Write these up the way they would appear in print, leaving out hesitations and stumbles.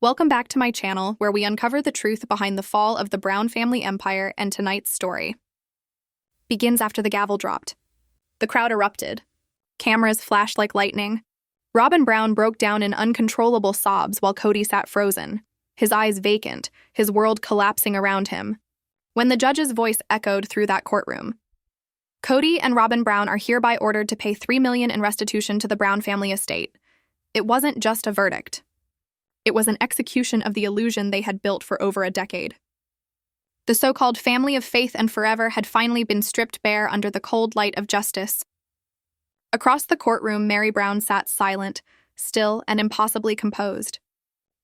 Welcome back to my channel, where we uncover the truth behind the fall of the Brown family empire, and tonight's story begins after the gavel dropped. The crowd erupted. Cameras flashed like lightning. Robyn Brown broke down in uncontrollable sobs while Kody sat frozen, his eyes vacant, his world collapsing around him. When the judge's voice echoed through that courtroom, Kody and Robyn Brown are hereby ordered to pay $3 million in restitution to the Brown family estate. It wasn't just a verdict. It was an execution of the illusion they had built for over a decade. The so-called family of faith and forever had finally been stripped bare under the cold light of justice. Across the courtroom, Meri Brown sat silent, still, and impossibly composed.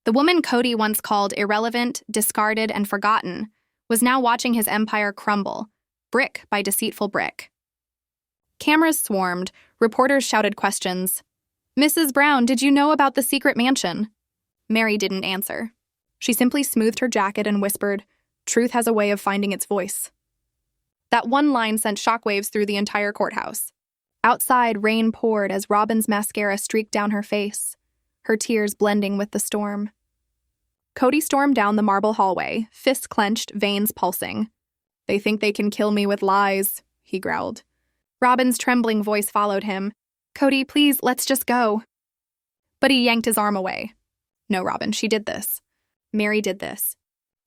The woman Kody once called irrelevant, discarded, and forgotten was now watching his empire crumble, brick by deceitful brick. Cameras swarmed, reporters shouted questions. "Mrs. Brown, did you know about the secret mansion?" Meri didn't answer. She simply smoothed her jacket and whispered, "Truth has a way of finding its voice." That one line sent shockwaves through the entire courthouse. Outside, rain poured as Robyn's mascara streaked down her face, her tears blending with the storm. Kody stormed down the marble hallway, fists clenched, veins pulsing. "They think they can kill me with lies," he growled. Robyn's trembling voice followed him. "Kody, please, let's just go." But he yanked his arm away. "No, Robyn, she did this. Meri did this."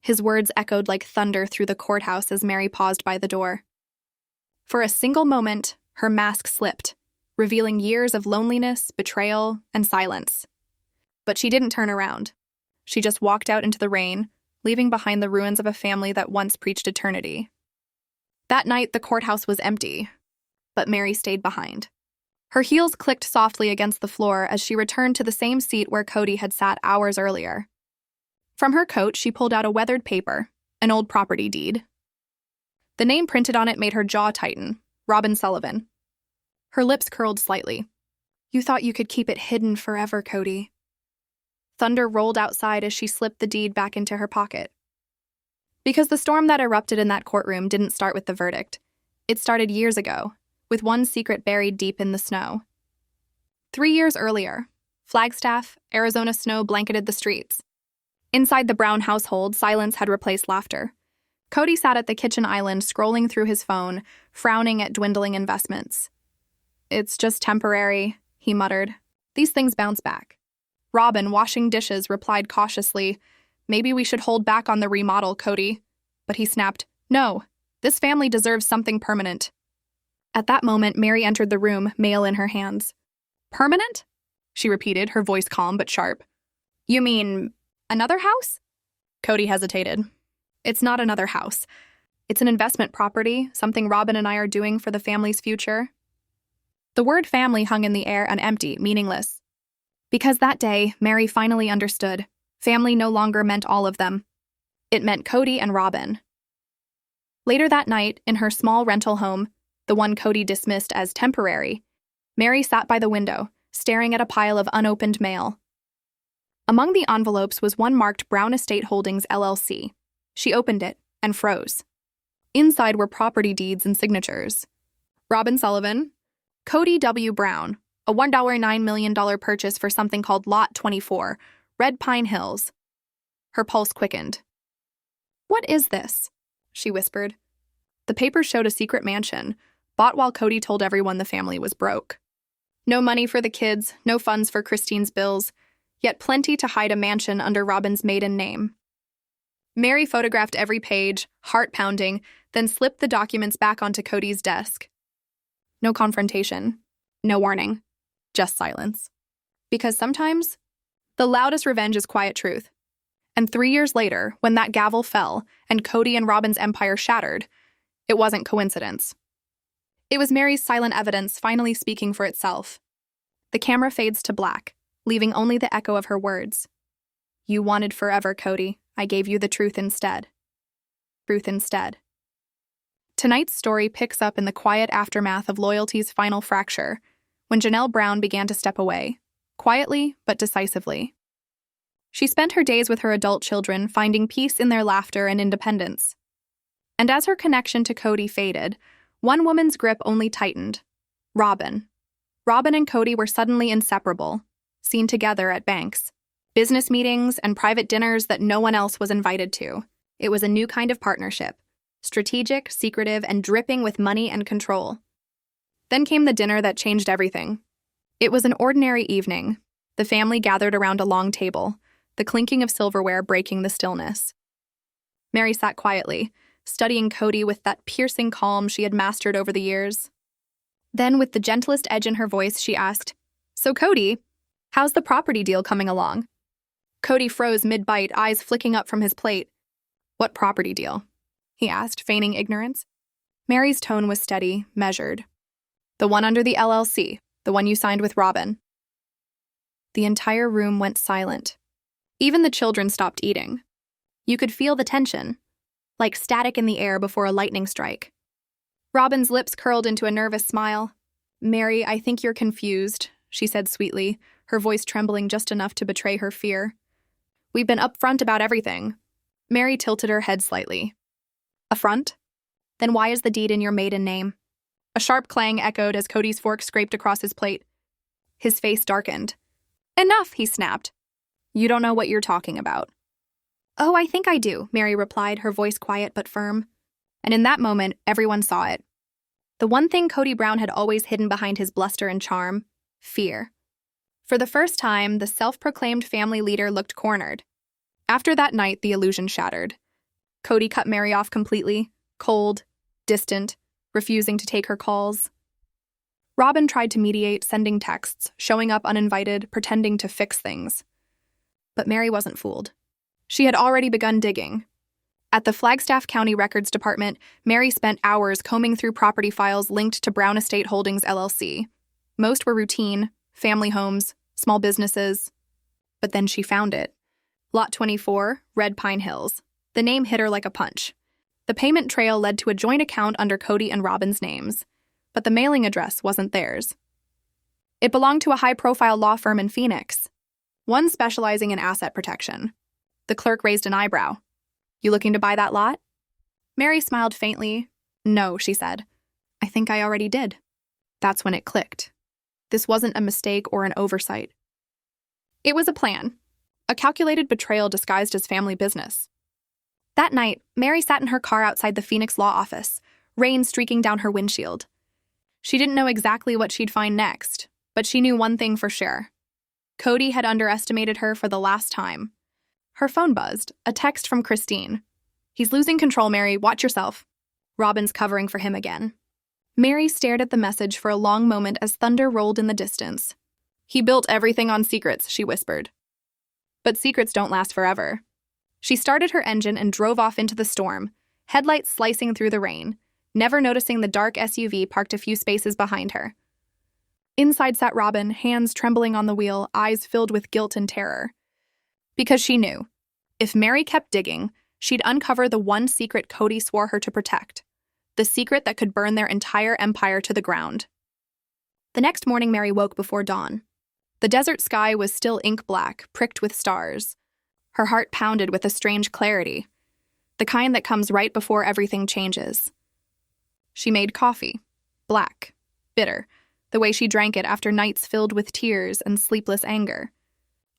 His words echoed like thunder through the courthouse as Meri paused by the door. For a single moment, her mask slipped, revealing years of loneliness, betrayal, and silence. But she didn't turn around. She just walked out into the rain, leaving behind the ruins of a family that once preached eternity. That night, the courthouse was empty, but Meri stayed behind. Her heels clicked softly against the floor as she returned to the same seat where Kody had sat hours earlier. From her coat, she pulled out a weathered paper, an old property deed. The name printed on it made her jaw tighten, Robyn Sullivan. Her lips curled slightly. "You thought you could keep it hidden forever, Kody." Thunder rolled outside as she slipped the deed back into her pocket. Because the storm that erupted in that courtroom didn't start with the verdict. It started years ago, with one secret buried deep in the snow. 3 years earlier, Flagstaff, Arizona snow blanketed the streets. Inside the Brown household, silence had replaced laughter. Kody sat at the kitchen island, scrolling through his phone, frowning at dwindling investments. "It's just temporary," he muttered. "These things bounce back." Robyn, washing dishes, replied cautiously, "Maybe we should hold back on the remodel, Kody." But he snapped, "No, this family deserves something permanent." At that moment, Meri entered the room, mail in her hands. "Permanent?" she repeated, her voice calm but sharp. "You mean another house?" Kody hesitated. "It's not another house. It's an investment property, something Robyn and I are doing for the family's future." The word family hung in the air, and empty, meaningless. Because that day, Meri finally understood. Family no longer meant all of them. It meant Kody and Robyn. Later that night, in her small rental home, the one Kody dismissed as temporary, Meri sat by the window, staring at a pile of unopened mail. Among the envelopes was one marked Brown Estate Holdings, LLC. She opened it and froze. Inside were property deeds and signatures. Robyn Sullivan, Kody W. Brown, a $1.9 million purchase for something called Lot 24, Red Pine Hills. Her pulse quickened. "What is this?" she whispered. The paper showed a secret mansion, bought while Kody told everyone the family was broke. No money for the kids, no funds for Christine's bills, yet plenty to hide a mansion under Robyn's maiden name. Meri photographed every page, heart pounding, then slipped the documents back onto Kody's desk. No confrontation, no warning, just silence. Because sometimes, the loudest revenge is quiet truth. And 3 years later, when that gavel fell and Kody and Robyn's empire shattered, it wasn't coincidence. It was Meri's silent evidence finally speaking for itself. The camera fades to black, leaving only the echo of her words. "You wanted forever, Kody. I gave you the truth instead." Truth instead. Tonight's story picks up in the quiet aftermath of loyalty's final fracture, when Janelle Brown began to step away, quietly but decisively. She spent her days with her adult children, finding peace in their laughter and independence. And as her connection to Kody faded, one woman's grip only tightened: Robyn. Robyn and Kody were suddenly inseparable, seen together at banks, Business meetings and private dinners that no one else was invited to. It was a new kind of partnership, strategic, secretive, and dripping with money and control. Then came the dinner that changed everything. It was an ordinary evening. The family gathered around a long table, the clinking of silverware breaking the stillness. Meri sat quietly, studying Kody with that piercing calm she had mastered over the years. Then, with the gentlest edge in her voice, she asked, "So, Kody, how's the property deal coming along?" Kody froze mid-bite, eyes flicking up from his plate. "What property deal?" he asked, feigning ignorance. Meri's tone was steady, measured. "The one under the LLC, the one you signed with Robyn." The entire room went silent. Even the children stopped eating. You could feel the tension, like static in the air before a lightning strike. Robyn's lips curled into a nervous smile. "Meri, I think you're confused," she said sweetly, her voice trembling just enough to betray her fear. "We've been upfront about everything." Meri tilted her head slightly. "Affront? Then why is the deed in your maiden name?" A sharp clang echoed as Kody's fork scraped across his plate. His face darkened. "Enough," he snapped. "You don't know what you're talking about." "Oh, I think I do," Meri replied, her voice quiet but firm. And in that moment, everyone saw it. The one thing Kody Brown had always hidden behind his bluster and charm: fear. For the first time, the self-proclaimed family leader looked cornered. After that night, the illusion shattered. Kody cut Meri off completely, cold, distant, refusing to take her calls. Robyn tried to mediate, sending texts, showing up uninvited, pretending to fix things. But Meri wasn't fooled. She had already begun digging. At the Flagstaff County Records Department, Meri spent hours combing through property files linked to Brown Estate Holdings, LLC. Most were routine, family homes, small businesses. But then she found it. Lot 24, Red Pine Hills. The name hit her like a punch. The payment trail led to a joint account under Kody and Robyn's names, but the mailing address wasn't theirs. It belonged to a high-profile law firm in Phoenix, one specializing in asset protection. The clerk raised an eyebrow. "You looking to buy that lot?" Meri smiled faintly. "No," she said. "I think I already did." That's when it clicked. This wasn't a mistake or an oversight. It was a plan, a calculated betrayal disguised as family business. That night, Meri sat in her car outside the Phoenix law office, rain streaking down her windshield. She didn't know exactly what she'd find next, but she knew one thing for sure. Kody had underestimated her for the last time. Her phone buzzed, a text from Christine. "He's losing control, Meri. Watch yourself." Robyn's covering for him again. Meri stared at the message for a long moment as thunder rolled in the distance. "He built everything on secrets," she whispered. But secrets don't last forever. She started her engine and drove off into the storm, headlights slicing through the rain, never noticing the dark SUV parked a few spaces behind her. Inside sat Robyn, hands trembling on the wheel, eyes filled with guilt and terror. Because she knew, if Meri kept digging, she'd uncover the one secret Kody swore her to protect, the secret that could burn their entire empire to the ground. The next morning, Meri woke before dawn. The desert sky was still ink black, pricked with stars. Her heart pounded with a strange clarity, the kind that comes right before everything changes. She made coffee, black, bitter, the way she drank it after nights filled with tears and sleepless anger.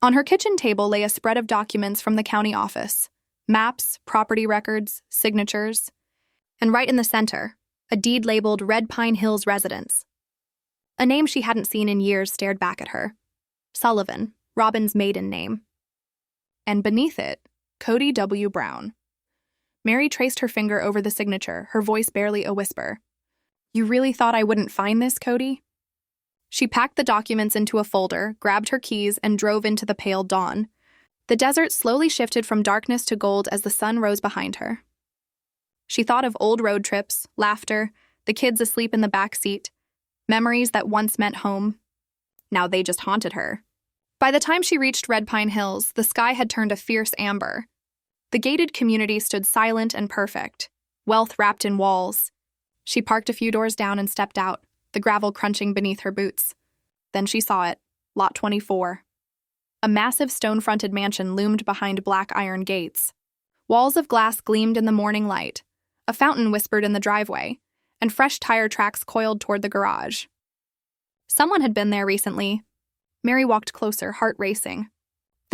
On her kitchen table lay a spread of documents from the county office, maps, property records, signatures, and right in the center, a deed labeled Red Pine Hills Residence. A name she hadn't seen in years stared back at her. Sullivan, Robyn's maiden name. And beneath it, Kody W. Brown. Meri traced her finger over the signature, her voice barely a whisper. "You really thought I wouldn't find this, Kody?" She packed the documents into a folder, grabbed her keys, and drove into the pale dawn. The desert slowly shifted from darkness to gold as the sun rose behind her. She thought of old road trips, laughter, the kids asleep in the back seat, memories that once meant home. Now they just haunted her. By the time she reached Red Pine Hills, the sky had turned a fierce amber. The gated community stood silent and perfect, wealth wrapped in walls. She parked a few doors down and stepped out, the gravel crunching beneath her boots. Then she saw it, Lot 24. A massive stone-fronted mansion loomed behind black iron gates. Walls of glass gleamed in the morning light. A fountain whispered in the driveway, and fresh tire tracks coiled toward the garage. Someone had been there recently. Meri walked closer, heart racing.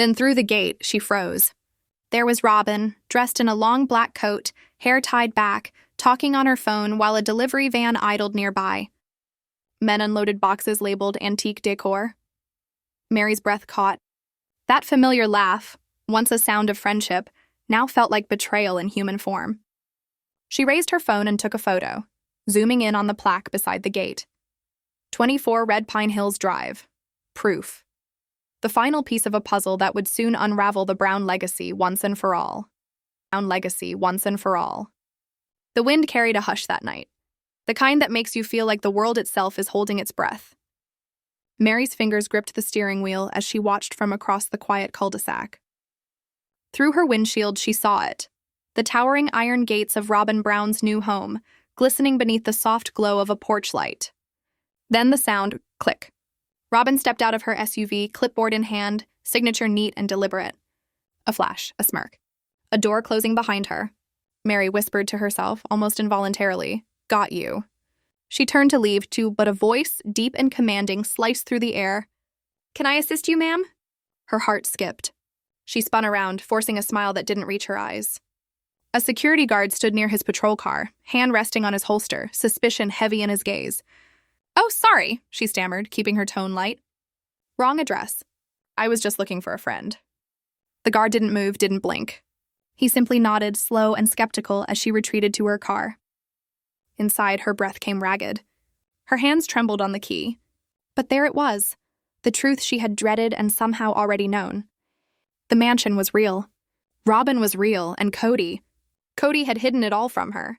Then through the gate, she froze. There was Robyn, dressed in a long black coat, hair tied back, talking on her phone while a delivery van idled nearby. Men unloaded boxes labeled antique decor. Meri's breath caught. That familiar laugh, once a sound of friendship, now felt like betrayal in human form. She raised her phone and took a photo, zooming in on the plaque beside the gate. 24 Red Pine Hills Drive. Proof. The final piece of a puzzle that would soon unravel the Brown legacy once and for all. Brown legacy once and for all. The wind carried a hush that night, the kind that makes you feel like the world itself is holding its breath. Meri's fingers gripped the steering wheel as she watched from across the quiet cul-de-sac. Through her windshield, she saw it, the towering iron gates of Robyn Brown's new home, glistening beneath the soft glow of a porch light. Then the sound, click. Robyn stepped out of her SUV, clipboard in hand, signature neat and deliberate. A flash, a smirk. A door closing behind her. Meri whispered to herself, almost involuntarily, "Got you." She turned to leave, but a voice, deep and commanding, sliced through the air. "Can I assist you, ma'am?" Her heart skipped. She spun around, forcing a smile that didn't reach her eyes. A security guard stood near his patrol car, hand resting on his holster, suspicion heavy in his gaze. "Oh, sorry," she stammered, keeping her tone light. "Wrong address. I was just looking for a friend." The guard didn't move, didn't blink. He simply nodded, slow and skeptical, as she retreated to her car. Inside, her breath came ragged. Her hands trembled on the key. But there it was, the truth she had dreaded and somehow already known. The mansion was real. Robyn was real, and Kody had hidden it all from her.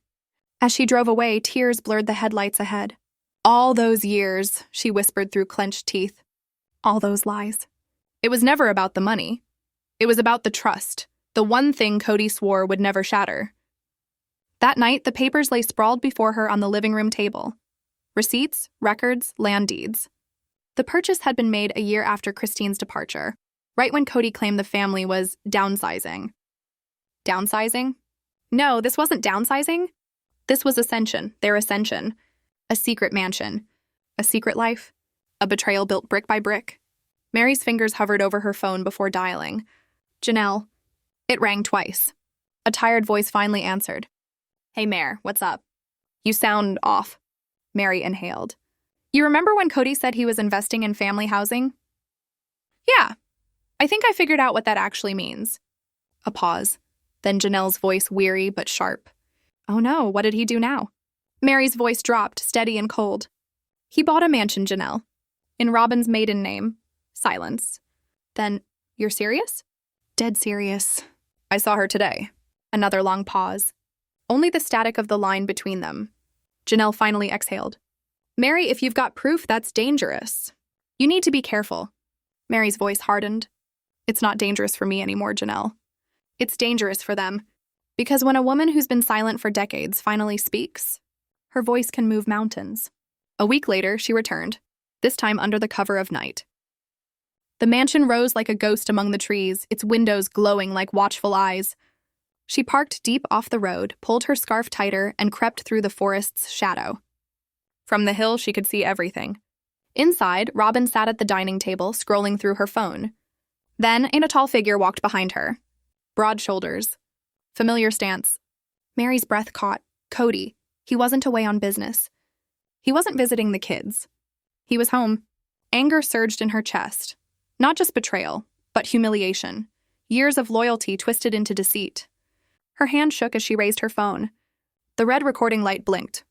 As she drove away, tears blurred the headlights ahead. "All those years," she whispered through clenched teeth. "All those lies." It was never about the money. It was about the trust, the one thing Kody swore would never shatter. That night, the papers lay sprawled before her on the living room table. Receipts, records, land deeds. The purchase had been made a year after Christine's departure, right when Kody claimed the family was downsizing. Downsizing? No, this wasn't downsizing. This was ascension, their ascension. A secret mansion. A secret life. A betrayal built brick by brick. Meri's fingers hovered over her phone before dialing. "Janelle." It rang twice. A tired voice finally answered. "Hey, Mer, what's up?" "You sound off." Meri inhaled. "You remember when Kody said he was investing in family housing?" "Yeah. I think I figured out what that actually means." A pause. Then Janelle's voice, weary but sharp. "Oh no, what did he do now?" Meri's voice dropped, steady and cold. "He bought a mansion, Janelle. In Robyn's maiden name." Silence. Then, "You're serious?" "Dead serious. I saw her today." Another long pause. Only the static of the line between them. Janelle finally exhaled. "Meri, if you've got proof, that's dangerous. You need to be careful." Meri's voice hardened. "It's not dangerous for me anymore, Janelle. It's dangerous for them. Because when a woman who's been silent for decades finally speaks, her voice can move mountains." A week later, she returned, this time under the cover of night. The mansion rose like a ghost among the trees, its windows glowing like watchful eyes. She parked deep off the road, pulled her scarf tighter, and crept through the forest's shadow. From the hill, she could see everything. Inside, Robyn sat at the dining table, scrolling through her phone. Then, a tall figure walked behind her. Broad shoulders. Familiar stance. Meri's breath caught. Kody. He wasn't away on business. He wasn't visiting the kids. He was home. Anger surged in her chest. Not just betrayal, but humiliation. Years of loyalty twisted into deceit. Her hand shook as she raised her phone. The red recording light blinked.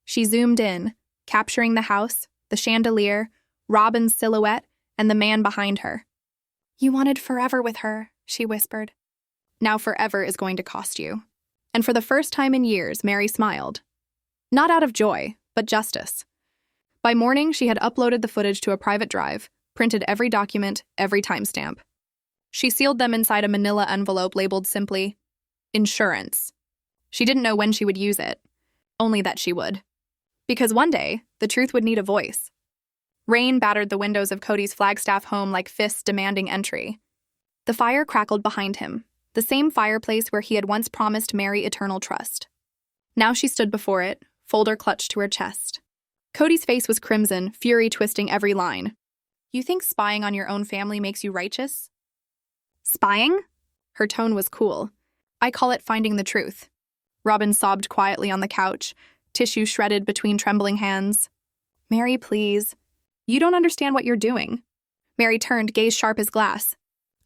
She zoomed in, capturing the house, the chandelier, Robyn's silhouette, and the man behind her. "You wanted forever with her," she whispered. "Now forever is going to cost you." And for the first time in years, Meri smiled. Not out of joy, but justice. By morning, she had uploaded the footage to a private drive, printed every document, every timestamp. She sealed them inside a manila envelope labeled simply, "Insurance." She didn't know when she would use it, only that she would. Because one day, the truth would need a voice. Rain battered the windows of Kody's Flagstaff home like fists demanding entry. The fire crackled behind him, the same fireplace where he had once promised Meri eternal trust. Now she stood before it, folder clutched to her chest. Kody's face was crimson, fury twisting every line. "You think spying on your own family makes you righteous?" Spying? Her tone was cool. I call it finding the truth. Robyn sobbed quietly on the couch, tissue shredded between trembling hands. Meri, please. You don't understand what you're doing. Meri turned, gaze sharp as glass.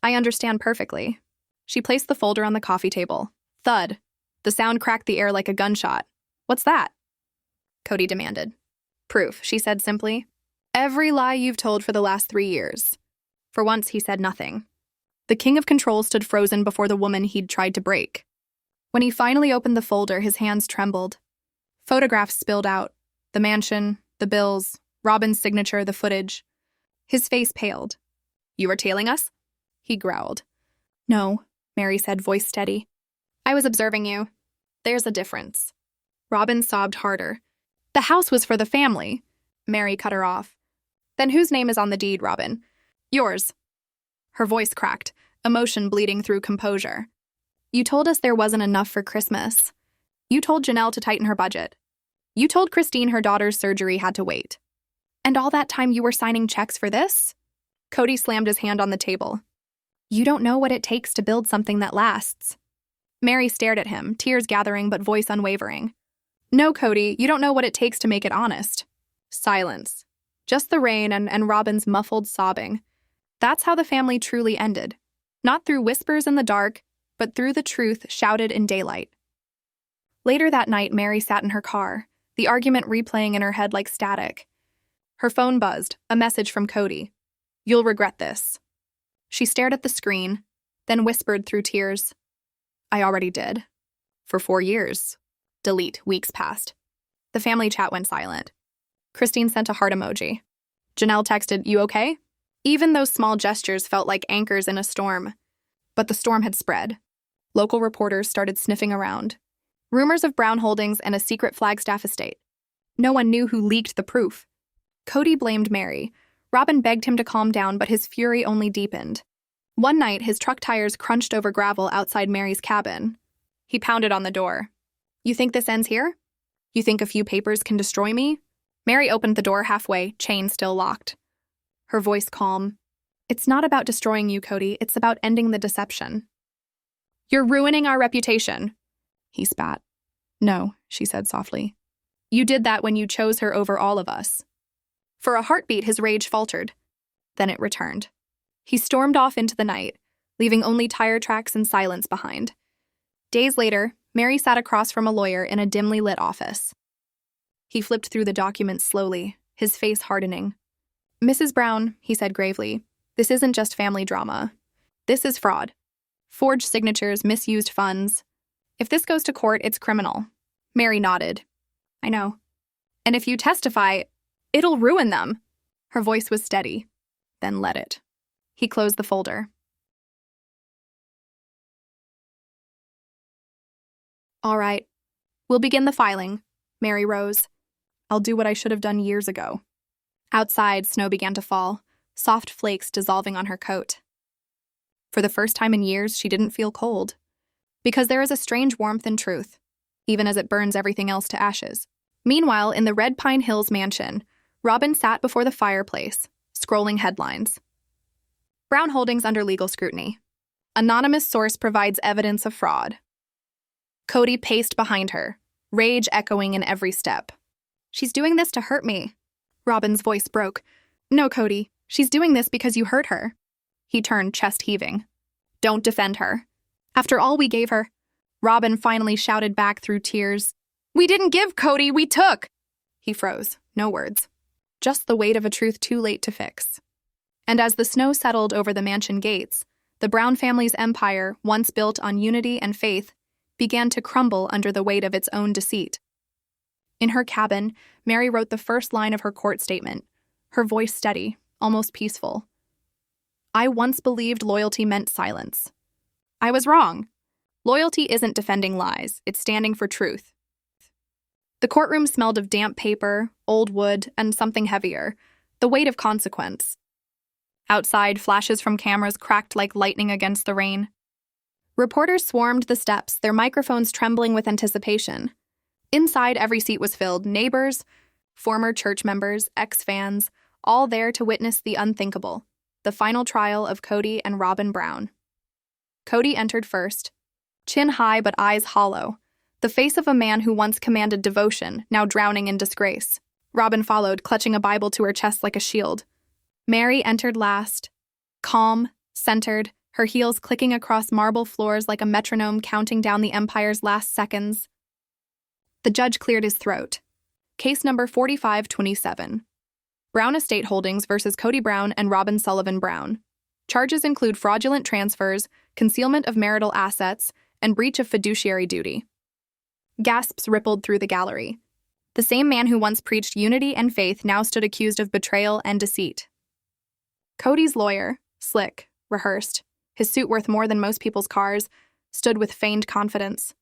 I understand perfectly. She placed the folder on the coffee table. Thud. The sound cracked the air like a gunshot. What's that? Kody demanded. Proof, she said simply. Every lie you've told for the last 3 years. For once, he said nothing. The king of control stood frozen before the woman he'd tried to break. When he finally opened the folder, his hands trembled. Photographs spilled out. The mansion, the bills, Robyn's signature, the footage. His face paled. You were tailing us? He growled. No, Meri said, voice steady. I was observing you. There's a difference. Robyn sobbed harder. The house was for the family. Meri cut her off. Then whose name is on the deed, Robyn? Yours. Her voice cracked, emotion bleeding through composure. You told us there wasn't enough for Christmas. You told Janelle to tighten her budget. You told Christine her daughter's surgery had to wait. And all that time you were signing checks for this? Kody slammed his hand on the table. You don't know what it takes to build something that lasts. Meri stared at him, tears gathering but voice unwavering. No, Kody, you don't know what it takes to make it honest. Silence. Just the rain and Robyn's muffled sobbing. That's how the family truly ended. Not through whispers in the dark, but through the truth shouted in daylight. Later that night, Meri sat in her car, the argument replaying in her head like static. Her phone buzzed, a message from Kody. You'll regret this. She stared at the screen, then whispered through tears. I already did. For 4 years. Delete, weeks passed. The family chat went silent. Christine sent a heart emoji. Janelle texted, you okay? Even those small gestures felt like anchors in a storm. But the storm had spread. Local reporters started sniffing around. Rumors of Brown holdings and a secret Flagstaff estate. No one knew who leaked the proof. Kody blamed Meri. Robyn begged him to calm down, but his fury only deepened. One night, his truck tires crunched over gravel outside Meri's cabin. He pounded on the door. You think this ends here? You think a few papers can destroy me? Meri opened the door halfway, chain still locked. Her voice calm. It's not about destroying you, Kody. It's about ending the deception. You're ruining our reputation. He spat. No, she said softly. You did that when you chose her over all of us. For a heartbeat, his rage faltered. Then it returned. He stormed off into the night, leaving only tire tracks and silence behind. Days later, Meri sat across from a lawyer in a dimly lit office. He flipped through the documents slowly, his face hardening. Mrs. Brown, he said gravely, this isn't just family drama. This is fraud. Forged signatures, misused funds. If this goes to court, it's criminal. Meri nodded. I know. And if you testify, it'll ruin them. Her voice was steady. Then let it. He closed the folder. All right. We'll begin the filing. Meri rose. I'll do what I should have done years ago. Outside, snow began to fall, soft flakes dissolving on her coat. For the first time in years, she didn't feel cold. Because there is a strange warmth in truth, even as it burns everything else to ashes. Meanwhile, in the Red Pine Hills mansion, Robyn sat before the fireplace, scrolling headlines. Brown holdings under legal scrutiny. Anonymous source provides evidence of fraud. Kody paced behind her, rage echoing in every step. She's doing this to hurt me. Robyn's voice broke. No, Kody, she's doing this because you hurt her. He turned, chest heaving. Don't defend her. After all we gave her, Robyn finally shouted back through tears. We didn't give, Kody, we took! He froze, no words. Just the weight of a truth too late to fix. And as the snow settled over the mansion gates, the Brown family's empire, once built on unity and faith, began to crumble under the weight of its own deceit. In her cabin, Meri wrote the first line of her court statement, her voice steady, almost peaceful. I once believed loyalty meant silence. I was wrong. Loyalty isn't defending lies, it's standing for truth. The courtroom smelled of damp paper, old wood, and something heavier, the weight of consequence. Outside, flashes from cameras cracked like lightning against the rain. Reporters swarmed the steps, their microphones trembling with anticipation. Inside, every seat was filled, neighbors, former church members, ex-fans, all there to witness the unthinkable, the final trial of Kody and Robyn Brown. Kody entered first, chin high but eyes hollow, the face of a man who once commanded devotion, now drowning in disgrace. Robyn followed, clutching a Bible to her chest like a shield. Meri entered last, calm, centered, her heels clicking across marble floors like a metronome counting down the Empire's last seconds. The judge cleared his throat. Case number 4527. Brown Estate Holdings versus Kody Brown and Robyn Sullivan Brown. Charges include fraudulent transfers, concealment of marital assets, and breach of fiduciary duty. Gasps rippled through the gallery. The same man who once preached unity and faith now stood accused of betrayal and deceit. Kody's lawyer, slick, rehearsed, his suit worth more than most people's cars, stood with feigned confidence.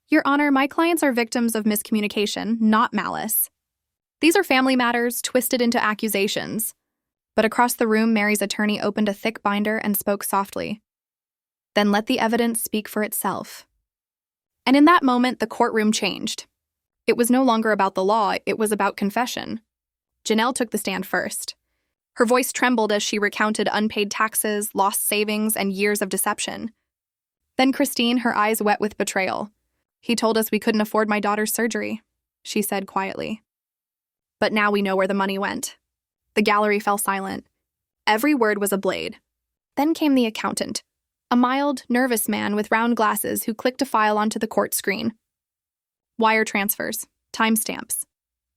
Your Honor, my clients are victims of miscommunication, not malice. These are family matters twisted into accusations. But across the room, Meri's attorney opened a thick binder and spoke softly. Then let the evidence speak for itself. And in that moment, the courtroom changed. It was no longer about the law, it was about confession. Janelle took the stand first. Her voice trembled as she recounted unpaid taxes, lost savings, and years of deception. Then Christine, her eyes wet with betrayal. He told us we couldn't afford my daughter's surgery, she said quietly. But now we know where the money went. The gallery fell silent. Every word was a blade. Then came the accountant, a mild, nervous man with round glasses who clicked a file onto the court screen. Wire transfers, timestamps,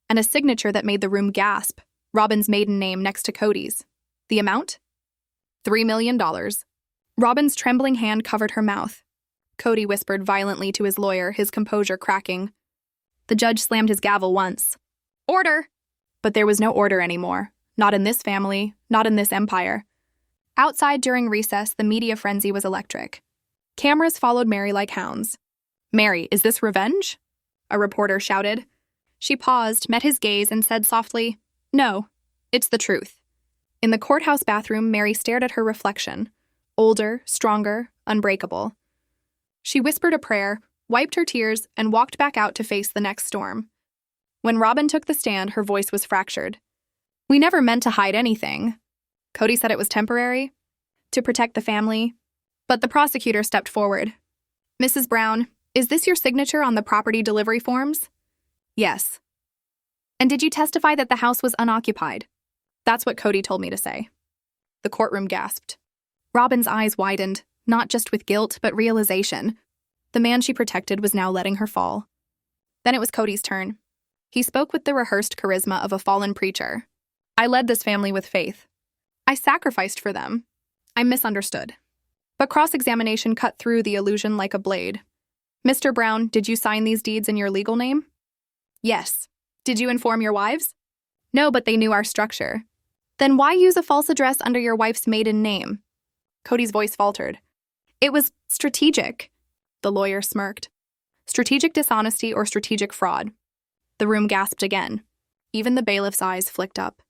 and a signature that made the room gasp, Robyn's maiden name next to Kody's. The amount? $3 million. Robyn's trembling hand covered her mouth. Kody whispered violently to his lawyer, his composure cracking. The judge slammed his gavel once. Order! But there was no order anymore. Not in this family, not in this empire. Outside during recess, the media frenzy was electric. Cameras followed Meri like hounds. Meri, is this revenge? A reporter shouted. She paused, met his gaze, and said softly, No, it's the truth. In the courthouse bathroom, Meri stared at her reflection. Older, stronger, unbreakable. She whispered a prayer, wiped her tears, and walked back out to face the next storm. When Robyn took the stand, her voice was fractured. We never meant to hide anything. Kody said it was temporary, to protect the family. But the prosecutor stepped forward. Mrs. Brown, is this your signature on the property delivery forms? Yes. And did you testify that the house was unoccupied? That's what Kody told me to say. The courtroom gasped. Robyn's eyes widened, not just with guilt, but realization. The man she protected was now letting her fall. Then it was Kody's turn. He spoke with the rehearsed charisma of a fallen preacher. I led this family with faith. I sacrificed for them. I misunderstood. But cross-examination cut through the illusion like a blade. Mr. Brown, did you sign these deeds in your legal name? Yes. Did you inform your wives? No, but they knew our structure. Then why use a false address under your wife's maiden name? Kody's voice faltered. It was strategic. The lawyer smirked. Strategic dishonesty or strategic fraud. The room gasped again. Even the bailiff's eyes flicked up.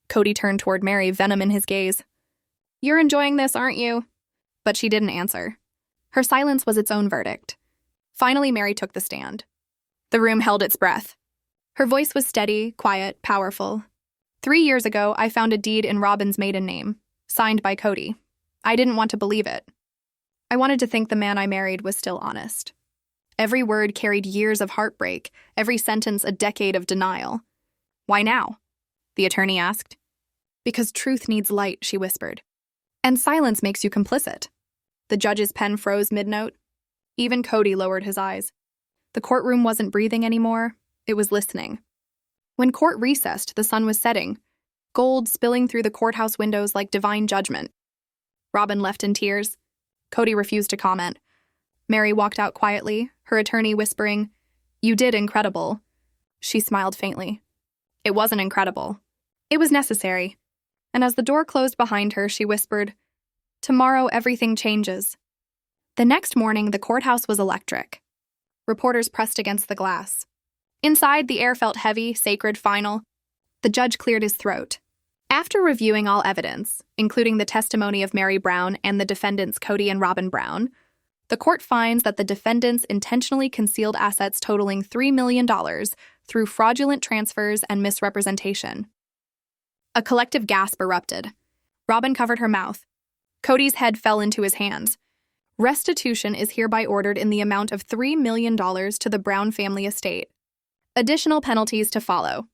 Kody turned toward Meri, venom in his gaze. You're enjoying this, aren't you? But she didn't answer. Her silence was its own verdict. Finally, Meri took the stand. The room held its breath. Her voice was steady, quiet, powerful. 3 years ago, I found a deed in Robyn's maiden name, signed by Kody. I didn't want to believe it. I wanted to think the man I married was still honest. Every word carried years of heartbreak, every sentence a decade of denial. Why now? The attorney asked. Because truth needs light, she whispered. And silence makes you complicit. The judge's pen froze mid-note. Even Kody lowered his eyes. The courtroom wasn't breathing anymore. It was listening. When court recessed, the sun was setting, gold spilling through the courthouse windows like divine judgment. Robyn left in tears. Kody refused to comment. Meri walked out quietly, her attorney whispering, You did incredible. She smiled faintly. It wasn't incredible. It was necessary. And as the door closed behind her, she whispered, Tomorrow everything changes. The next morning, the courthouse was electric. Reporters pressed against the glass. Inside, the air felt heavy, sacred, final. The judge cleared his throat. After reviewing all evidence, including the testimony of Meri Brown and the defendants Kody and Robyn Brown, the court finds that the defendants intentionally concealed assets totaling $3 million through fraudulent transfers and misrepresentation. A collective gasp erupted. Robyn covered her mouth. Kody's head fell into his hands. Restitution is hereby ordered in the amount of $3 million to the Brown family estate. Additional penalties to follow.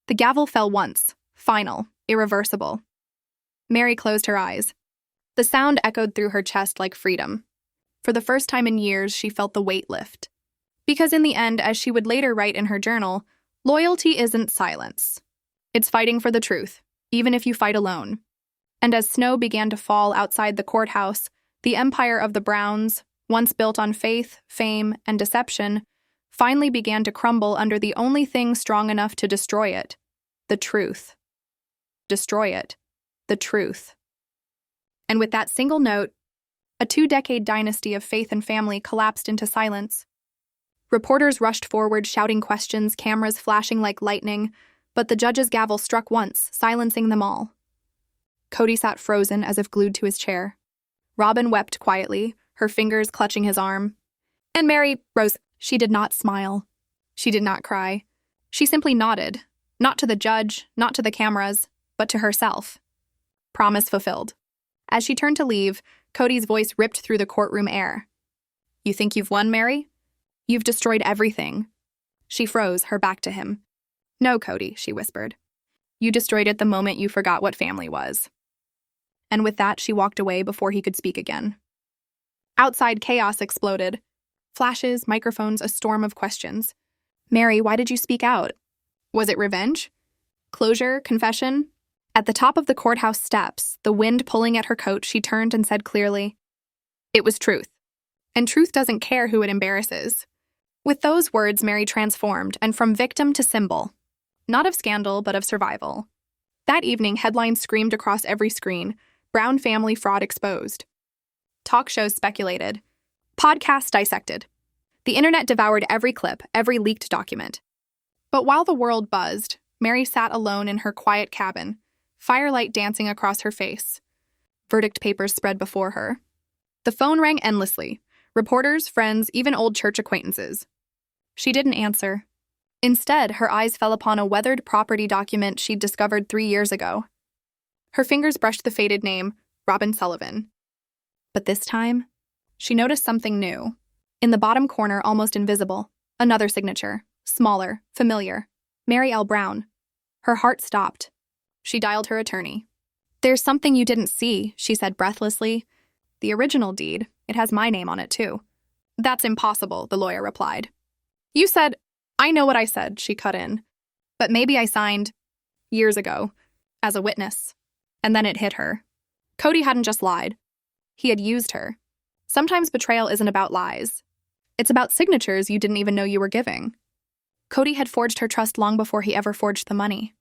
The gavel fell once, final, irreversible. Meri closed her eyes. The sound echoed through her chest like freedom. For the first time in years, she felt the weight lift. Because in the end, as she would later write in her journal, loyalty isn't silence. It's fighting for the truth, even if you fight alone. And as snow began to fall outside the courthouse, the empire of the Browns, once built on faith, fame, and deception, finally began to crumble under the only thing strong enough to destroy it: the truth. Destroy it. The truth. And with that single note, a 2-decade dynasty of faith and family collapsed into silence. Reporters rushed forward, shouting questions, cameras flashing like lightning, but the judge's gavel struck once, silencing them all. Kody sat frozen, as if glued to his chair. Robyn wept quietly, her fingers clutching his arm. And Meri rose. She did not smile. She did not cry. She simply nodded, not to the judge, not to the cameras, but to herself. Promise fulfilled. As she turned to leave, Kody's voice ripped through the courtroom air. You think you've won, Meri? You've destroyed everything. She froze, her back to him. No, Kody, she whispered. You destroyed it the moment you forgot what family was. And with that, she walked away before he could speak again. Outside, chaos exploded. Flashes, microphones, a storm of questions. Meri, why did you speak out? Was it revenge? Closure? Confession? At the top of the courthouse steps, the wind pulling at her coat, she turned and said clearly, it was truth. And truth doesn't care who it embarrasses. With those words, Meri transformed, and from victim to symbol. Not of scandal, but of survival. That evening, headlines screamed across every screen, Brown family fraud exposed. Talk shows speculated. Podcasts dissected. The internet devoured every clip, every leaked document. But while the world buzzed, Meri sat alone in her quiet cabin, firelight dancing across her face. Verdict papers spread before her. The phone rang endlessly. Reporters, friends, even old church acquaintances. She didn't answer. Instead, her eyes fell upon a weathered property document she'd discovered 3 years ago. Her fingers brushed the faded name, Robyn Sullivan. But this time, she noticed something new. In the bottom corner, almost invisible, another signature, smaller, familiar. Meri L. Brown. Her heart stopped. She dialed her attorney. There's something you didn't see, she said breathlessly. The original deed, it has my name on it too. That's impossible, the lawyer replied. You said, I know what I said, she cut in. But maybe I signed, years ago, as a witness. And then it hit her. Kody hadn't just lied. He had used her. Sometimes betrayal isn't about lies. It's about signatures you didn't even know you were giving. Kody had forged her trust long before he ever forged the money.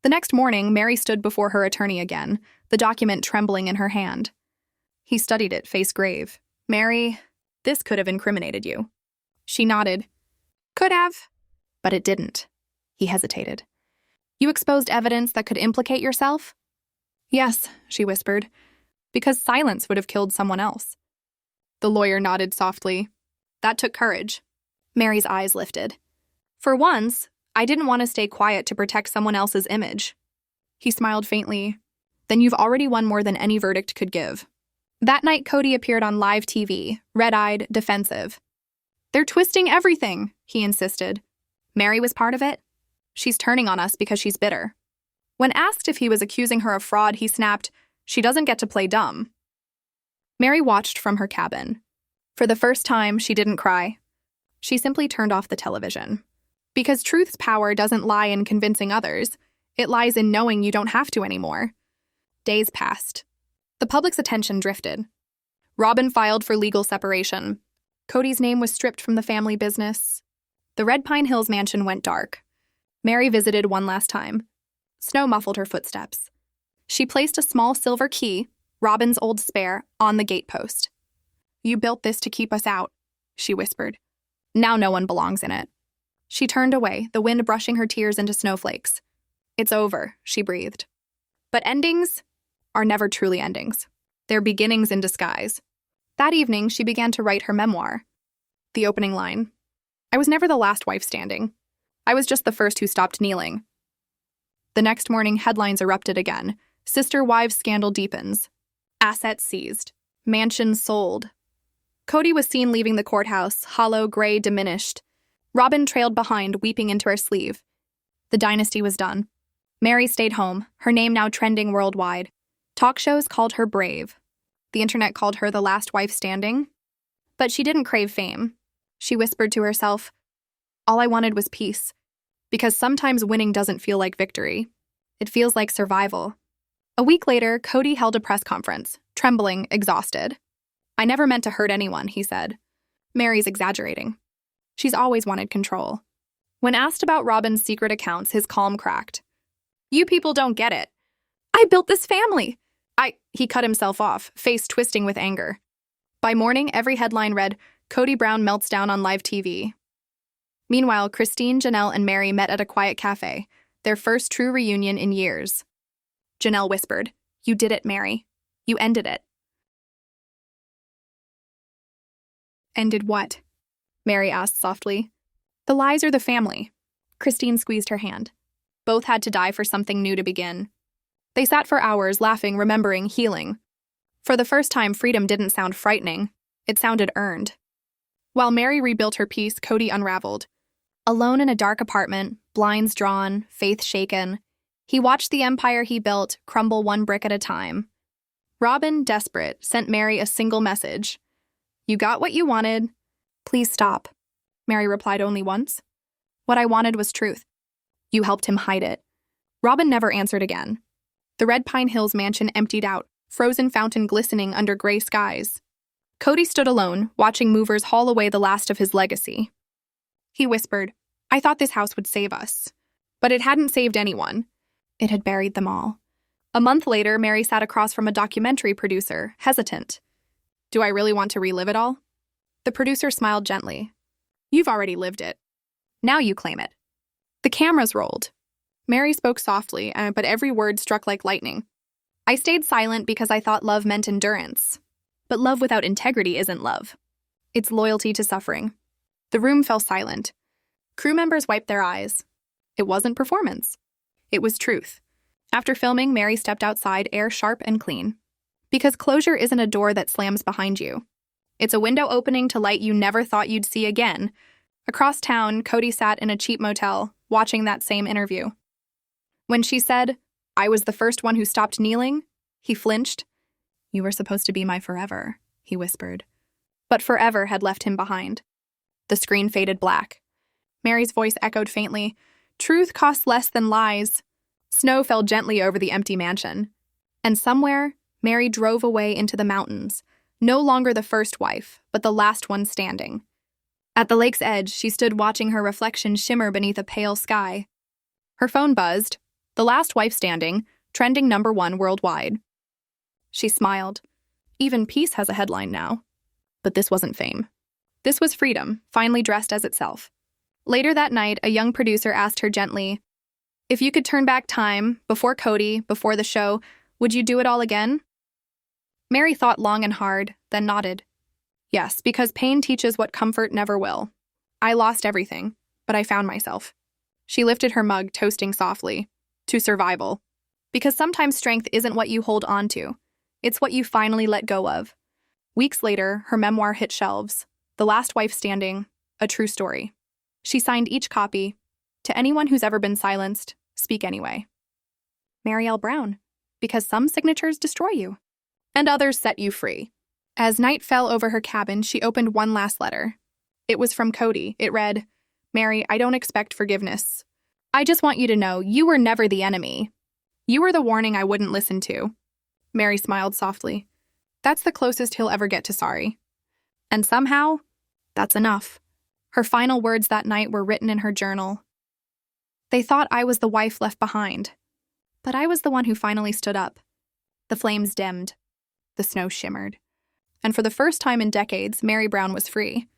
The next morning, Meri stood before her attorney again, the document trembling in her hand. He studied it, face grave. Meri, this could have incriminated you. She nodded. Could have. But it didn't. He hesitated. You exposed evidence that could implicate yourself? Yes, she whispered, because silence would have killed someone else. The lawyer nodded softly. That took courage. Meri's eyes lifted. For once, I didn't want to stay quiet to protect someone else's image. He smiled faintly. Then you've already won more than any verdict could give. That night, Kody appeared on live TV, red-eyed, defensive. They're twisting everything, he insisted. Meri was part of it. She's turning on us because she's bitter. When asked if he was accusing her of fraud, he snapped, she doesn't get to play dumb. Meri watched from her cabin. For the first time, she didn't cry. She simply turned off the television. Because truth's power doesn't lie in convincing others. It lies in knowing you don't have to anymore. Days passed. The public's attention drifted. Robyn filed for legal separation. Kody's name was stripped from the family business. The Red Pine Hills mansion went dark. Meri visited one last time. Snow muffled her footsteps. She placed a small silver key, Robyn's old spare, on the gatepost. You built this to keep us out, she whispered. Now no one belongs in it. She turned away, the wind brushing her tears into snowflakes. It's over, she breathed. But endings are never truly endings. They're beginnings in disguise. That evening, she began to write her memoir. The opening line. I was never the last wife standing. I was just the first who stopped kneeling. The next morning, headlines erupted again. Sister wives scandal deepens. Assets seized. Mansions sold. Kody was seen leaving the courthouse, hollow, gray, diminished. Robyn trailed behind, weeping into her sleeve. The dynasty was done. Meri stayed home, her name now trending worldwide. Talk shows called her brave. The internet called her the last wife standing. But she didn't crave fame. She whispered to herself, "All I wanted was peace." Because sometimes winning doesn't feel like victory. It feels like survival. A week later, Kody held a press conference, trembling, exhausted. "I never meant to hurt anyone," he said. Meri's exaggerating. She's always wanted control. When asked about Robyn's secret accounts, his calm cracked. "You people don't get it. I built this family. He cut himself off, face twisting with anger. By morning, every headline read, "Kody Brown melts down on live TV." Meanwhile, Christine, Janelle, and Meri met at a quiet cafe, their first true reunion in years. Janelle whispered, "You did it, Meri. You ended it." "Ended what?" Meri asked softly. "The lies or the family?" Christine squeezed her hand. Both had to die for something new to begin. They sat for hours, laughing, remembering, healing. For the first time, freedom didn't sound frightening. It sounded earned. While Meri rebuilt her peace, Kody unraveled. Alone in a dark apartment, blinds drawn, faith shaken, he watched the empire he built crumble one brick at a time. Robyn, desperate, sent Meri a single message. "You got what you wanted. Please stop." Meri replied only once. "What I wanted was truth. You helped him hide it." Robyn never answered again. The Red Pine Hills mansion emptied out, frozen fountain glistening under gray skies. Kody stood alone, watching movers haul away the last of his legacy. He whispered, "I thought this house would save us." But it hadn't saved anyone. It had buried them all. A month later, Meri sat across from a documentary producer, hesitant. "Do I really want to relive it all?" The producer smiled gently. "You've already lived it. Now you claim it." The cameras rolled. Meri spoke softly, but every word struck like lightning. "I stayed silent because I thought love meant endurance. But love without integrity isn't love. It's loyalty to suffering." The room fell silent. Crew members wiped their eyes. It wasn't performance. It was truth. After filming, Meri stepped outside, air sharp and clean. Because closure isn't a door that slams behind you. It's a window opening to light you never thought you'd see again. Across town, Kody sat in a cheap motel, watching that same interview. When she said, "I was the first one who stopped kneeling," he flinched. "You were supposed to be my forever," he whispered. But forever had left him behind. The screen faded black. Meri's voice echoed faintly, "Truth costs less than lies." Snow fell gently over the empty mansion. And somewhere, Meri drove away into the mountains, no longer the first wife, but the last one standing. At the lake's edge, she stood watching her reflection shimmer beneath a pale sky. Her phone buzzed. The last wife standing, trending #1 worldwide. She smiled. Even peace has a headline now. But this wasn't fame. This was freedom, finally dressed as itself. Later that night, a young producer asked her gently, "If you could turn back time, before Kody, before the show, would you do it all again?" Meri thought long and hard, then nodded. "Yes, because pain teaches what comfort never will. I lost everything, but I found myself." She lifted her mug, toasting softly. To survival. Because sometimes strength isn't what you hold on to. It's what you finally let go of. Weeks later, her memoir hit shelves. The Last Wife Standing, a true story. She signed each copy. "To anyone who's ever been silenced, speak anyway." Meri L. Brown. Because some signatures destroy you. And others set you free. As night fell over her cabin, she opened one last letter. It was from Kody. It read, "Meri, I don't expect forgiveness. I just want you to know you were never the enemy. You were the warning I wouldn't listen to." Meri smiled softly. That's the closest he'll ever get to sorry. And somehow, that's enough. Her final words that night were written in her journal. "They thought I was the wife left behind. But I was the one who finally stood up." The flames dimmed. The snow shimmered. And for the first time in decades, Meri Brown was free.